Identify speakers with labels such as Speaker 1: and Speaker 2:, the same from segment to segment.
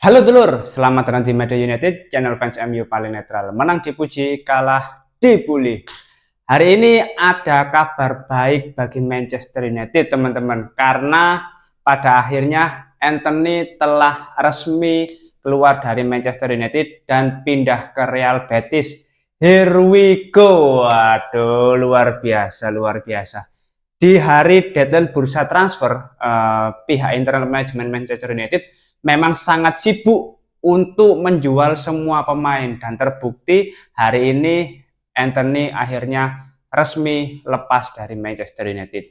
Speaker 1: Halo dulur, selamat datang di Media United, channel fans MU paling netral. Menang dipuji, kalah dibully. Hari ini ada kabar baik bagi Manchester United, teman-teman. Karena pada akhirnya Anthony telah resmi keluar dari Manchester United dan pindah ke Real Betis. Here we go. Waduh, luar biasa, luar biasa. Di hari deadline bursa transfer, pihak internal manajemen Manchester United memang sangat sibuk untuk menjual semua pemain, dan terbukti hari ini Anthony akhirnya resmi lepas dari Manchester United.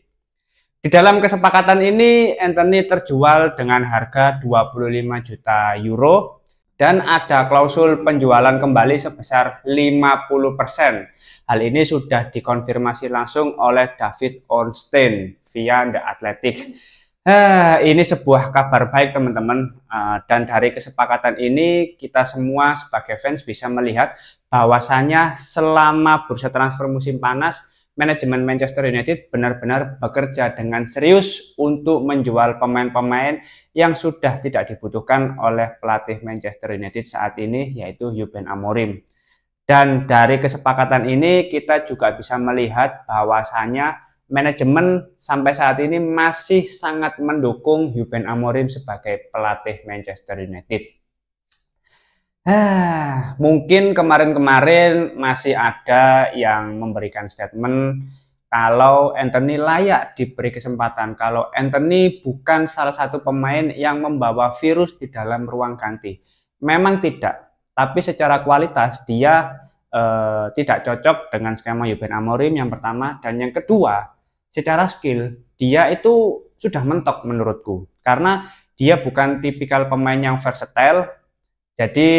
Speaker 1: Di dalam kesepakatan ini Anthony terjual dengan harga 25 juta euro dan ada klausul penjualan kembali sebesar 50%. Hal ini sudah dikonfirmasi langsung oleh David Ornstein via The Athletic. Ini sebuah kabar baik, teman-teman. Dan dari kesepakatan ini kita semua sebagai fans bisa melihat bahwasanya selama bursa transfer musim panas, manajemen Manchester United benar-benar bekerja dengan serius untuk menjual pemain-pemain yang sudah tidak dibutuhkan oleh pelatih Manchester United saat ini, yaitu Ruben Amorim. Dan dari kesepakatan ini kita juga bisa melihat bahwasanya manajemen sampai saat ini masih sangat mendukung Ruben Amorim sebagai pelatih Manchester United. Mungkin kemarin-kemarin masih ada yang memberikan statement kalau Anthony layak diberi kesempatan, kalau Anthony bukan salah satu pemain yang membawa virus di dalam ruang ganti. Memang tidak, tapi secara kualitas dia tidak cocok dengan skema Ruben Amorim yang pertama, dan yang kedua secara skill dia itu sudah mentok menurutku, karena dia bukan tipikal pemain yang versatile, jadi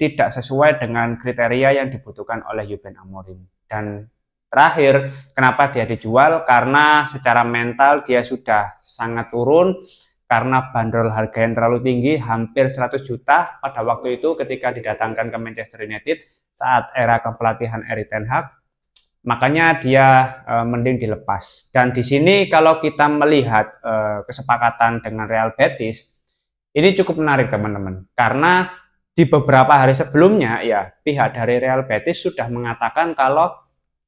Speaker 1: tidak sesuai dengan kriteria yang dibutuhkan oleh Ruben Amorim. Dan terakhir, kenapa dia dijual? Karena secara mental dia sudah sangat turun, karena bandrol harga yang terlalu tinggi, hampir 100 juta pada waktu itu ketika didatangkan ke Manchester United saat era kepelatihan Erik ten Hag. Makanya dia mending dilepas. Dan di sini kalau kita melihat kesepakatan dengan Real Betis, ini cukup menarik, teman-teman. Karena di beberapa hari sebelumnya ya pihak dari Real Betis sudah mengatakan kalau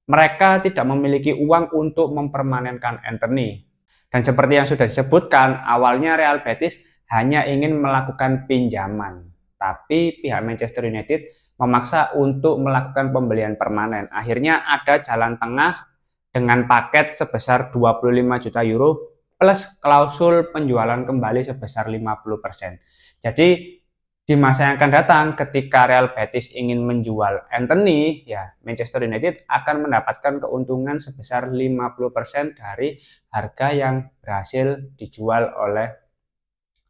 Speaker 1: mereka tidak memiliki uang untuk mempermanenkan Anthony. Dan seperti yang sudah disebutkan, awalnya Real Betis hanya ingin melakukan pinjaman, tapi pihak Manchester United memaksa untuk melakukan pembelian permanen. Akhirnya ada jalan tengah dengan paket sebesar 25 juta euro plus klausul penjualan kembali sebesar 50%. Jadi di masa yang akan datang ketika Real Betis ingin menjual Anthony, ya Manchester United akan mendapatkan keuntungan sebesar 50% dari harga yang berhasil dijual oleh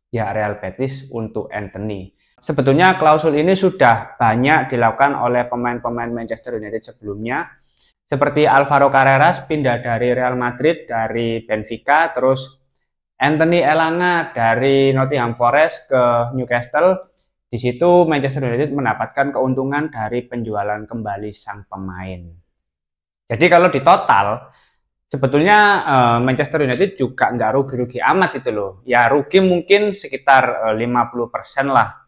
Speaker 1: ya Real Betis untuk Anthony. Sebetulnya klausul ini sudah banyak dilakukan oleh pemain-pemain Manchester United sebelumnya, seperti Alvaro Carreras pindah dari Real Madrid dari Benfica, terus Anthony Elanga dari Nottingham Forest ke Newcastle. Di situ Manchester United mendapatkan keuntungan dari penjualan kembali sang pemain. Jadi kalau di total sebetulnya Manchester United juga nggak rugi-rugi amat itu loh. Ya rugi mungkin sekitar 50% lah.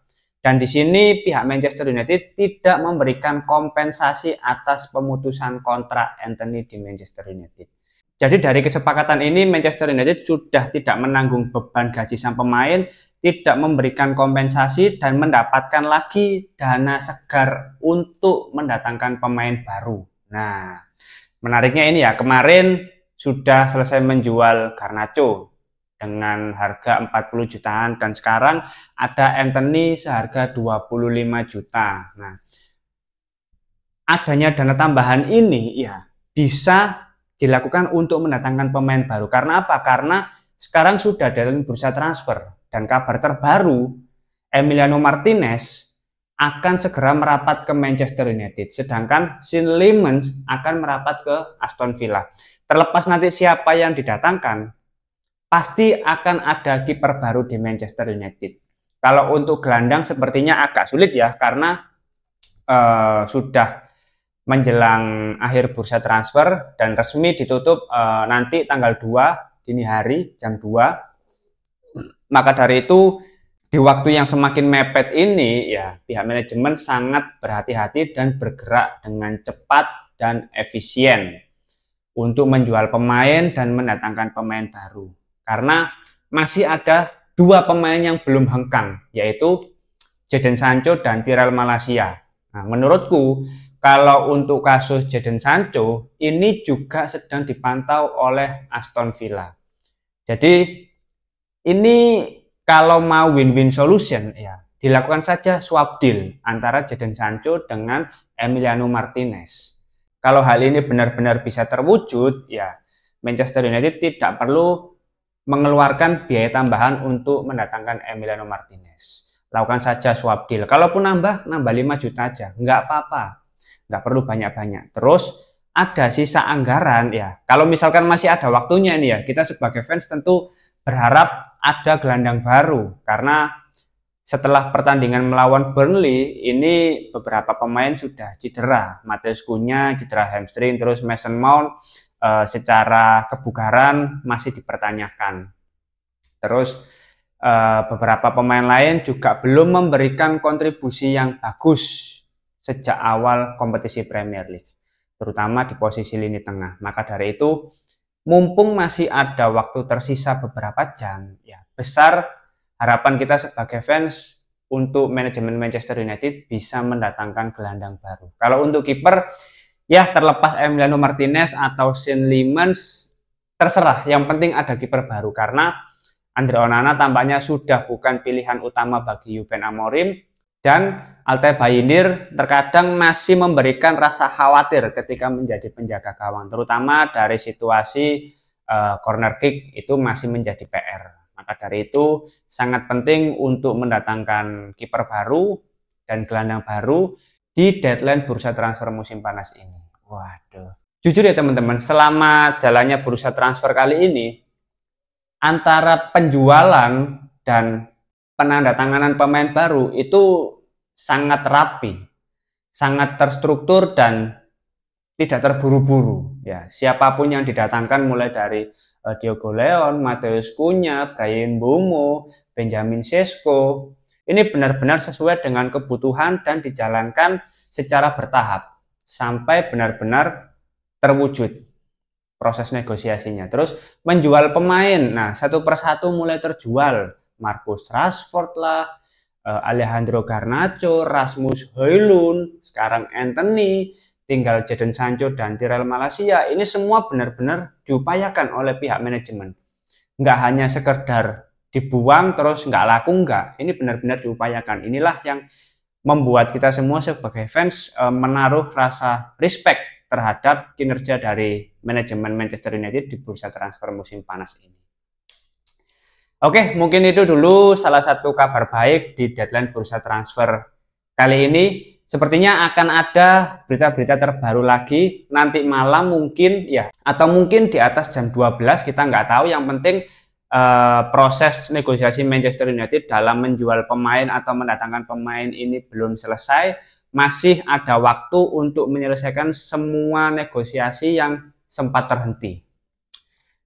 Speaker 1: Dan di sini pihak Manchester United tidak memberikan kompensasi atas pemutusan kontrak Anthony di Manchester United. Jadi dari kesepakatan ini Manchester United sudah tidak menanggung beban gaji sang pemain, tidak memberikan kompensasi, dan mendapatkan lagi dana segar untuk mendatangkan pemain baru. Nah, menariknya ini ya, kemarin sudah selesai menjual Garnacho dengan harga 40 jutaan, dan sekarang ada Anthony seharga 25 juta. Nah, adanya dana tambahan ini ya bisa dilakukan untuk mendatangkan pemain baru. Karena apa? Karena sekarang sudah dalam bursa transfer, dan kabar terbaru Emiliano Martinez akan segera merapat ke Manchester United, sedangkan Sean Lemans akan merapat ke Aston Villa. Terlepas nanti siapa yang didatangkan, pasti akan ada kiper baru di Manchester United. Kalau untuk gelandang sepertinya agak sulit ya, karena sudah menjelang akhir bursa transfer dan resmi ditutup nanti tanggal 2 dini hari jam 2. Maka dari itu Di waktu yang semakin mepet ini, ya pihak manajemen sangat berhati-hati dan bergerak dengan cepat dan efisien untuk menjual pemain dan mendatangkan pemain baru. Karena masih ada dua pemain yang belum hengkang, yaitu Jadon Sancho dan Tyrell Malacia. Nah, menurutku kalau untuk kasus Jadon Sancho ini juga sedang dipantau oleh Aston Villa. Jadi ini kalau mau win-win solution ya dilakukan saja swap deal antara Jadon Sancho dengan Emiliano Martinez. Kalau hal ini benar-benar bisa terwujud ya Manchester United tidak perlu mengeluarkan biaya tambahan untuk mendatangkan Emiliano Martinez. Lakukan saja swap deal. Kalaupun nambah 5 juta aja, nggak apa-apa. Nggak perlu banyak-banyak. Terus ada sisa anggaran ya. Kalau misalkan masih ada waktunya nih ya, kita sebagai fans tentu berharap ada gelandang baru. Karena setelah pertandingan melawan Burnley, ini beberapa pemain sudah cedera. Matheus Cunha cedera hamstring, terus Mason Mount secara kebugaran masih dipertanyakan. Terus beberapa pemain lain juga belum memberikan kontribusi yang bagus sejak awal kompetisi Premier League, terutama di posisi lini tengah. Maka dari itu, mumpung masih ada waktu tersisa beberapa jam, ya besar harapan kita sebagai fans untuk manajemen Manchester United bisa mendatangkan gelandang baru. Kalau untuk kiper, ya terlepas Emiliano Martinez atau Sean Lemans, terserah. Yang penting ada kiper baru karena Andre Onana tampaknya sudah bukan pilihan utama bagi Ruben Amorim, dan Altay Bayindir terkadang masih memberikan rasa khawatir ketika menjadi penjaga gawang, terutama dari situasi corner kick itu masih menjadi PR. Maka dari itu sangat penting untuk mendatangkan kiper baru dan gelandang baru di deadline bursa transfer musim panas ini. Waduh. Jujur ya teman-teman, selama jalannya bursa transfer kali ini, antara penjualan dan penandatanganan pemain baru itu sangat rapi, sangat terstruktur dan tidak terburu-buru. Ya, siapapun yang didatangkan mulai dari Diogo Leon, Matheus Cunha, Bryan Mbeumo, Benjamin Sesko, ini benar-benar sesuai dengan kebutuhan dan dijalankan secara bertahap sampai benar-benar terwujud proses negosiasinya. Terus menjual pemain, nah satu persatu mulai terjual. Marcus Rashford lah, Alejandro Garnacho, Rasmus Højlund, sekarang Anthony, tinggal Jadon Sancho dan Tyrell Malacia. Ini semua benar-benar diupayakan oleh pihak manajemen. Nggak hanya sekedar dibuang terus nggak laku, nggak. Ini benar-benar diupayakan. Inilah yang membuat kita semua sebagai fans menaruh rasa respect terhadap kinerja dari manajemen Manchester United di bursa transfer musim panas ini. Oke, mungkin itu dulu salah satu kabar baik di deadline bursa transfer kali ini. Sepertinya akan ada berita-berita terbaru lagi nanti malam mungkin ya, atau mungkin di atas jam 12, kita nggak tahu. Yang penting proses negosiasi Manchester United dalam menjual pemain atau mendatangkan pemain ini belum selesai. Masih ada waktu untuk menyelesaikan semua negosiasi yang sempat terhenti.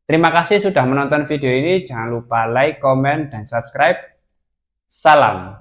Speaker 1: Terima kasih sudah menonton video ini. Jangan lupa like, komen, dan subscribe. Salam.